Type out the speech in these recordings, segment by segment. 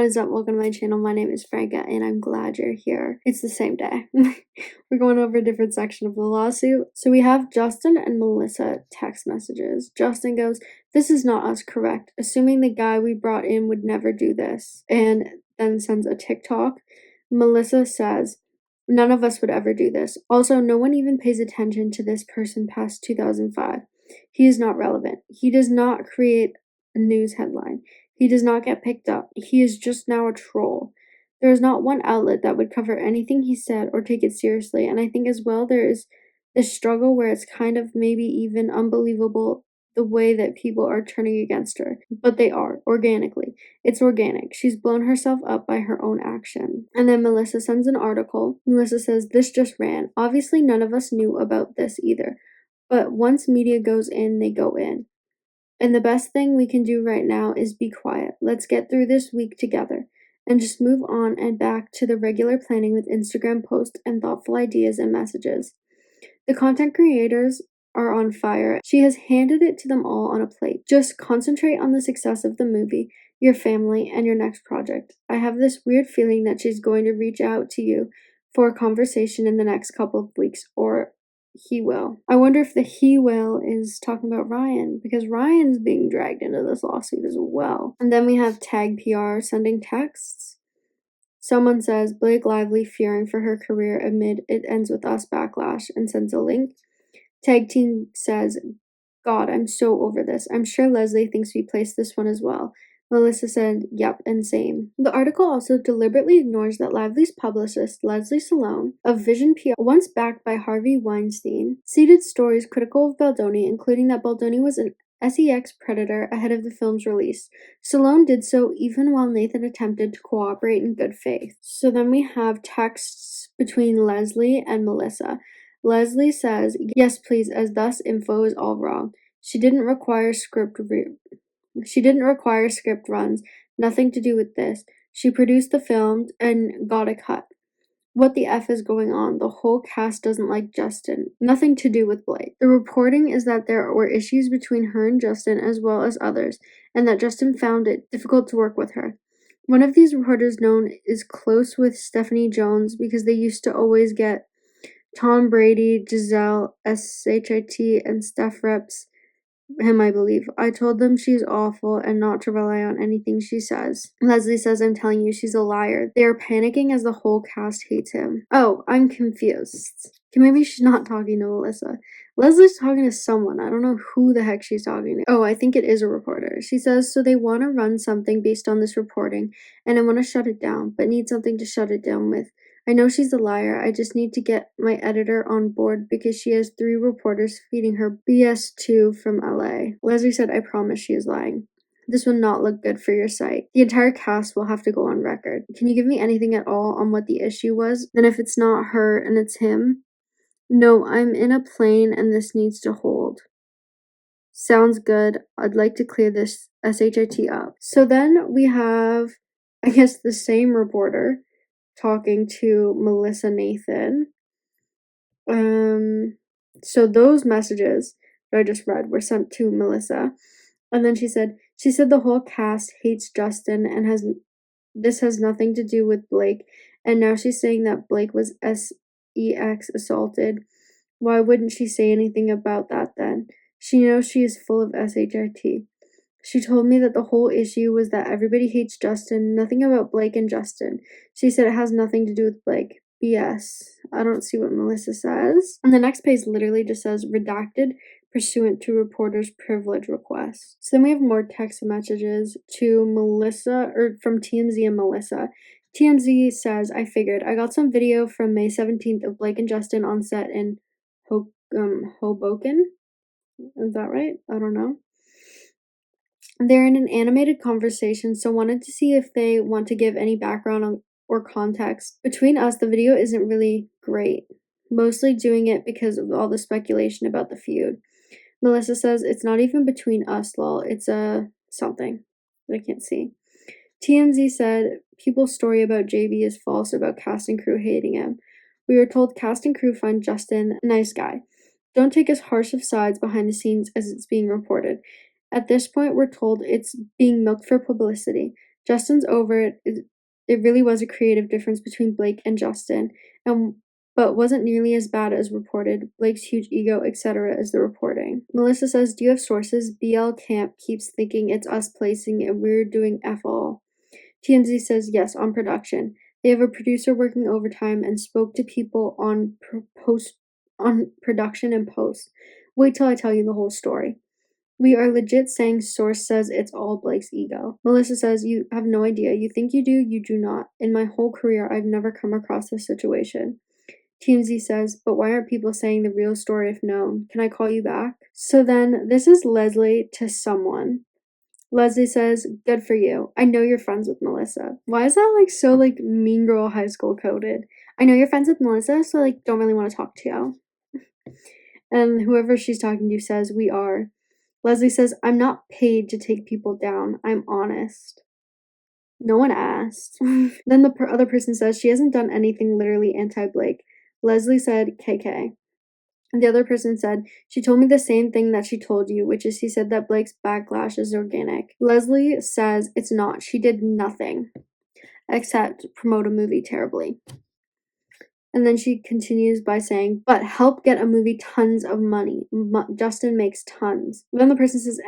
What is up? Welcome to my channel. My name is Franca and I'm glad you're here. It's the same day. We're going over a different section of the lawsuit. So we have Justin and Melissa text messages. Justin goes, "This is not us, correct? Assuming the guy we brought in would never do this." And then sends a TikTok. Melissa says, "None of us would ever do this. Also, no one even pays attention to this person past 2005. He is not relevant. He does not create a news headline. He does not get picked up. He is just now a troll. There is not one outlet that would cover anything he said or take it seriously, and I think as well there is this struggle where it's kind of maybe even unbelievable the way that people are turning against her. But they are, organically. It's organic. She's blown herself up by her own action." And then Melissa sends an article. Melissa says, "This just ran. Obviously none of us knew about this either. But once media goes in, they go in. And the best thing we can do right now is be quiet. Let's get through this week together and just move on and back to the regular planning with Instagram posts and thoughtful ideas and messages. The content creators are on fire. She has handed it to them all on a plate. Just concentrate on the success of the movie, your family, and your next project. I have this weird feeling that she's going to reach out to you for a conversation in the next couple of weeks, or he will." I wonder if the he will is talking about Ryan, because Ryan's being dragged into this lawsuit as well. And then we have Tag PR sending texts. Someone says, "Blake Lively fearing for her career amid it ends with us backlash," and sends a link. Tag Team says, "God, I'm so over this. I'm sure Leslie thinks we placed this one as well." Melissa said, "Yep, and same." The article also deliberately ignores that Lively's publicist, Leslie Salone, of Vision PR, once backed by Harvey Weinstein, seeded stories critical of Baldoni, including that Baldoni was an sex predator ahead of the film's release. Salone did so even while Nathan attempted to cooperate in good faith. So then we have texts between Leslie and Melissa. Leslie says, "Yes, please, as thus info is all wrong. She didn't require script runs, nothing to do with this. She produced the film and got a cut. What the F is going on? The whole cast doesn't like Justin. Nothing to do with Blake. The reporting is that there were issues between her and Justin as well as others, and that Justin found it difficult to work with her. One of these reporters known is close with Stephanie Jones because they used to always get Tom Brady, Giselle, SHIT, and Steph reps him, I believe. I told them she's awful and not to rely on anything she says." Leslie says, "I'm telling you, she's a liar. They are panicking as the whole cast hates him." Oh, I'm confused. Maybe she's not talking to Melissa. Leslie's talking to someone. I don't know who the heck she's talking to. Oh, I think it is a reporter. She says, "So they want to run something based on this reporting, and I want to shut it down, but need something to shut it down with. I know she's a liar. I just need to get my editor on board because she has 3 reporters feeding her BS2 from LA. Leslie said, "I promise she is lying. This will not look good for your site. The entire cast will have to go on record. Can you give me anything at all on what the issue was? And if it's not her and it's him? No, I'm in a plane and this needs to hold. Sounds good. I'd like to clear this SHIT up." So then we have, I guess, the same reporter talking to Melissa Nathan. So those messages that I just read were sent to Melissa. And then she said the whole cast hates Justin and this has nothing to do with Blake. And now she's saying that Blake was sex assaulted. Why wouldn't she say anything about that then? She knows she is full of SHIT. She told me that the whole issue was that everybody hates Justin, nothing about Blake and Justin. She said it has nothing to do with Blake. BS. I don't see what Melissa says. And the next page literally just says, "Redacted pursuant to reporter's privilege request." So then we have more text messages to Melissa, or from TMZ and Melissa. TMZ says, "I figured. I got some video from May 17th of Blake and Justin on set in Hoboken. Is that right? I don't know. They're in an animated conversation, so wanted to see if they want to give any background or context. Between us, the video isn't really great. Mostly doing it because of all the speculation about the feud." Melissa says, "It's not even between us, lol. It's something that I can't see." TMZ said, "People's story about JB is false about cast and crew hating him. We were told cast and crew find Justin a nice guy. Don't take as harsh of sides behind the scenes as it's being reported. At this point, we're told it's being milked for publicity. Justin's over it. It really was a creative difference between Blake and Justin, but wasn't nearly as bad as reported. Blake's huge ego, etc. is the reporting. Melissa says, do you have sources? BL Camp keeps thinking it's us placing and we're doing F all. TMZ says, yes, on production. They have a producer working overtime and spoke to people on production and post. Wait till I tell you the whole story. We are legit saying source says it's all Blake's ego. Melissa says, you have no idea. You think you do, you do not. In my whole career, I've never come across this situation. TMZ says, but why aren't people saying the real story if known? Can I call you back? So then, this is Leslie to someone. Leslie says, good for you. I know you're friends with Melissa. Why is that so Mean Girl high school coded? I know you're friends with Melissa, so don't really want to talk to you. And whoever she's talking to says, we are. Leslie says, I'm not paid to take people down. I'm honest. No one asked. Then the other person says, she hasn't done anything literally anti-Blake. Leslie said, KK. And the other person said, she told me the same thing that she told you, which is he said that Blake's backlash is organic. Leslie says it's not. She did nothing except promote a movie terribly. And then she continues by saying, but help get a movie tons of money. Justin makes tons. Then the person says,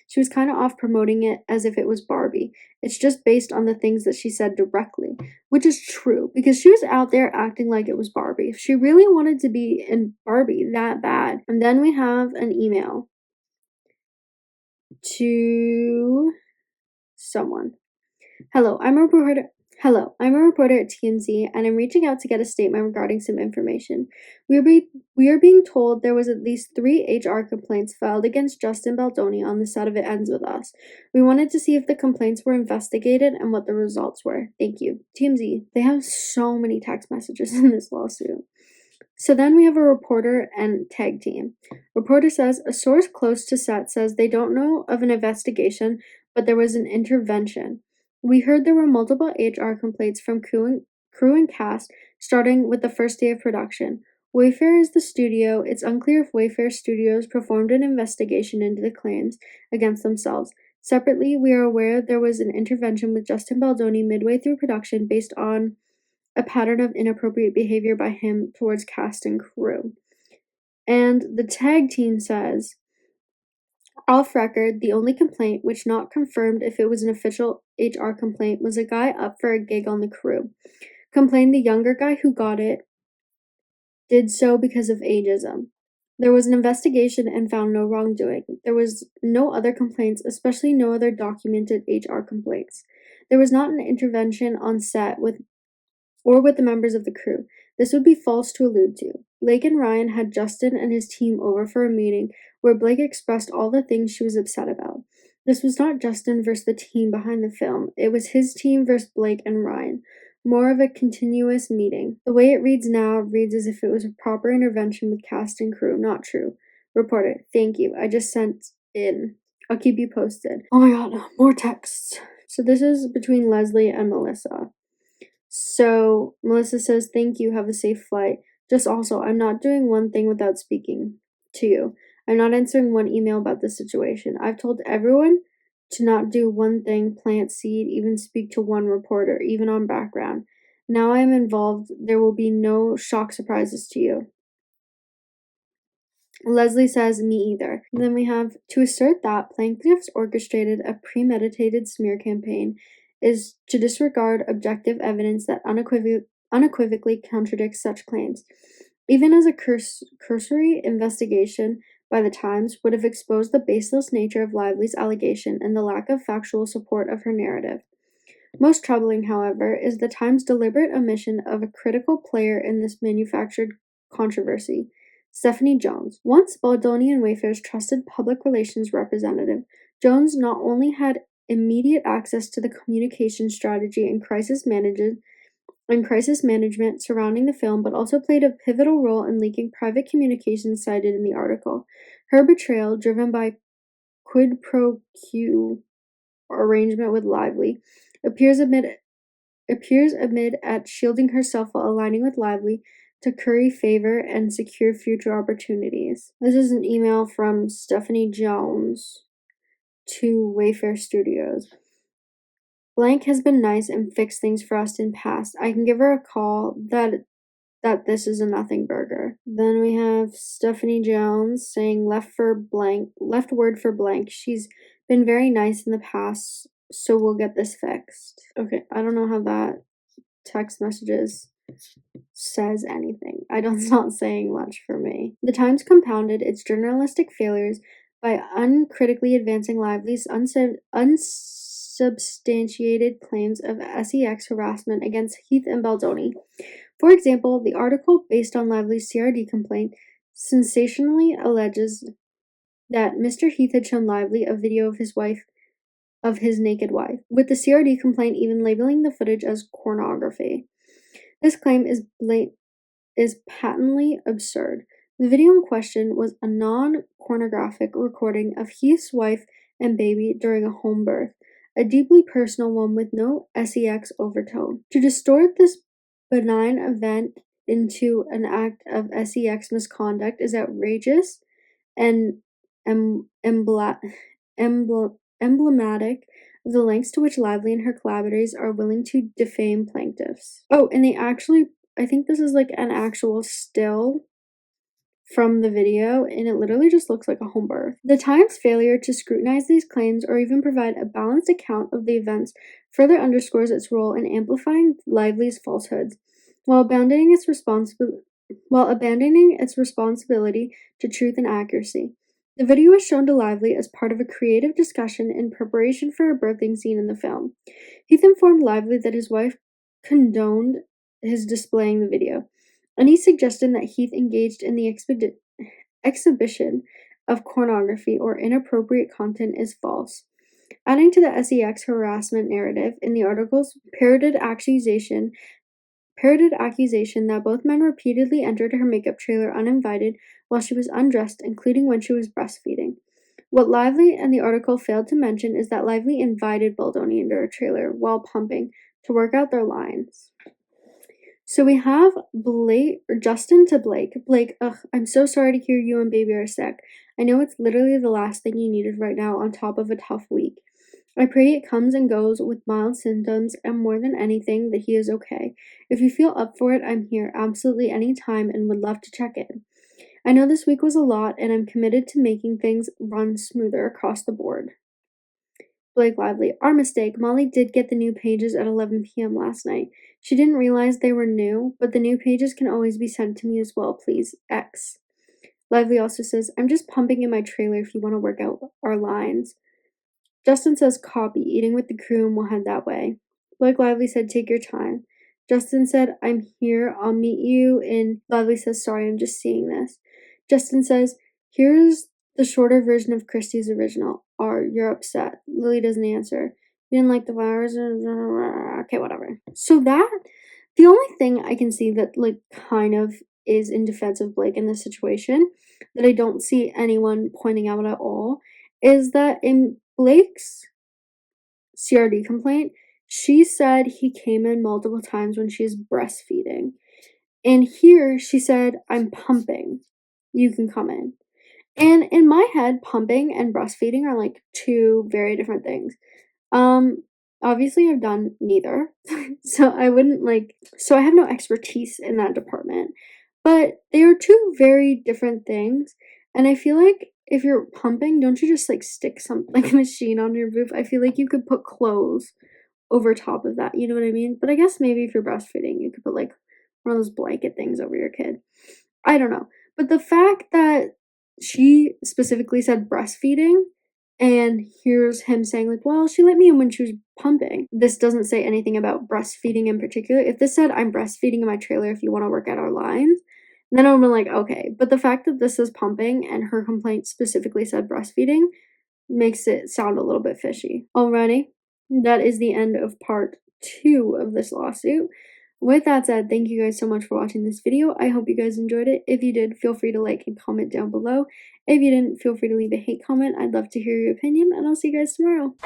she was kind of off promoting it as if it was Barbie. It's just based on the things that she said directly, which is true because she was out there acting like it was Barbie. If she really wanted to be in Barbie that bad. And then we have an email to someone. Hello, I'm a reporter at TMZ, and I'm reaching out to get a statement regarding some information. We are being told there was at least 3 HR complaints filed against Justin Baldoni on the set of It Ends With Us. We wanted to see if the complaints were investigated and what the results were. Thank you. TMZ. They have so many text messages in this lawsuit. So then we have a reporter and tag team. Reporter says, a source close to set says they don't know of an investigation, but there was an intervention. We heard there were multiple HR complaints from crew and cast, starting with the first day of production. Wayfair is the studio. It's unclear if Wayfair Studios performed an investigation into the claims against themselves. Separately, we are aware there was an intervention with Justin Baldoni midway through production based on a pattern of inappropriate behavior by him towards cast and crew. And the tag team says, off record, the only complaint, which not confirmed if it was an official HR complaint, was a guy up for a gig on the crew. Complained the younger guy who got it did so because of ageism. There was an investigation and found no wrongdoing. There was no other complaints, especially no other documented HR complaints. There was not an intervention on set with the members of the crew. This would be false to allude to. Blake and Ryan had Justin and his team over for a meeting where Blake expressed all the things she was upset about. This was not Justin versus the team behind the film. It was his team versus Blake and Ryan. More of a continuous meeting. The way it reads now reads as if it was a proper intervention with cast and crew. Not true. Reporter, thank you. I just sent in. I'll keep you posted. Oh my god, more texts. So this is between Leslie and Melissa. So Melissa says, thank you, have a safe flight. Just also, I'm not doing one thing without speaking to you. I'm not answering one email about this situation. I've told everyone to not do one thing, plant seed, even speak to one reporter, even on background. Now I am involved. There will be no shock surprises to you. Leslie says, me either. And then we have, to assert that plaintiffs orchestrated a premeditated smear campaign is to disregard objective evidence that unequivocally contradicts such claims. Even as a cursory investigation by the Times would have exposed the baseless nature of Lively's allegation and the lack of factual support of her narrative. Most troubling, however, is the Times' deliberate omission of a critical player in this manufactured controversy, Stephanie Jones. Once Baldoni and Wayfair's trusted public relations representative, Jones not only had immediate access to the communication strategy and crisis management surrounding the film, but also played a pivotal role in leaking private communications cited in the article. Her betrayal, driven by quid pro quo arrangement with Lively, appears amid at shielding herself while aligning with Lively to curry favor and secure future opportunities. This is an email from Stephanie Jones to Wayfair Studios. Blank has been nice and fixed things for us in past. I can give her a call that this is a nothing burger. Then we have Stephanie Jones saying left word for blank. She's been very nice in the past, so we'll get this fixed. Okay, I don't know how that text messages says anything. It's not saying much for me. The Times compounded its journalistic failures by uncritically advancing Lively's unsubstantiated claims of sex harassment against Heath and Baldoni. For example, the article, based on Lively's CRD complaint, sensationally alleges that Mr. Heath had shown Lively a video of his naked wife, with the CRD complaint even labeling the footage as pornography. This claim is patently absurd. The video in question was a non-pornographic recording of Heath's wife and baby during a home birth, a deeply personal one with no sex overtone. To distort this benign event into an act of sex misconduct is outrageous and emblematic of the lengths to which Lively and her collaborators are willing to defame plaintiffs. Oh, and I think this is like an actual still from the video, and it literally just looks like a home birth. The Times' failure to scrutinize these claims or even provide a balanced account of the events further underscores its role in amplifying Lively's falsehoods, while abandoning its responsibility to truth and accuracy. The video was shown to Lively as part of a creative discussion in preparation for a birthing scene in the film. Heath informed Lively that his wife condoned his displaying the video. Any suggestion that Heath engaged in the exhibition of pornography or inappropriate content is false. Adding to the sex harassment narrative, in the article's parroted accusation that both men repeatedly entered her makeup trailer uninvited while she was undressed, including when she was breastfeeding. What Lively and the article failed to mention is that Lively invited Baldoni into her trailer while pumping to work out their lines. So we have Justin to Blake. Blake, I'm so sorry to hear you and baby are sick. I know it's literally the last thing you needed right now on top of a tough week. I pray it comes and goes with mild symptoms and more than anything that he is okay. If you feel up for it, I'm here absolutely any time and would love to check in. I know this week was a lot and I'm committed to making things run smoother across the board. Blake Lively, our mistake. Molly did get the new pages at 11 p.m. last night. She didn't realize they were new, but the new pages can always be sent to me as well, please. X. Lively also says, I'm just pumping in my trailer if you want to work out our lines. Justin says, copy, eating with the crew and we'll head that way. Blake Lively said, take your time. Justin said, I'm here, I'll meet you in... Lively says, sorry, I'm just seeing this. Justin says, here's the shorter version of Christie's original. You're upset. Lily doesn't answer. You didn't like the flowers? Okay, whatever. So the only thing I can see that, like, kind of is in defense of Blake in this situation, that I don't see anyone pointing out at all, is that in Blake's CRD complaint, she said he came in multiple times when she was breastfeeding. And here, she said, I'm pumping. You can come in. And in my head, pumping and breastfeeding are like two very different things. Obviously I've done neither. So I have no expertise in that department. But they are two very different things. And I feel like if you're pumping, don't you just like stick something like a machine on your boob? I feel like you could put clothes over top of that, you know what I mean? But I guess maybe if you're breastfeeding, you could put like one of those blanket things over your kid. I don't know. But the fact that she specifically said breastfeeding, and here's him saying like, well, she let me in when she was pumping. This doesn't say anything about breastfeeding in particular. If this said, I'm breastfeeding in my trailer if you want to work out our lines, then I would be like, okay. But the fact that this is pumping and her complaint specifically said breastfeeding makes it sound a little bit fishy. Alrighty, that is the end of part 2 of this lawsuit. With that said, thank you guys so much for watching this video. I hope you guys enjoyed it. If you did, feel free to like and comment down below. If you didn't, feel free to leave a hate comment. I'd love to hear your opinion, and I'll see you guys tomorrow.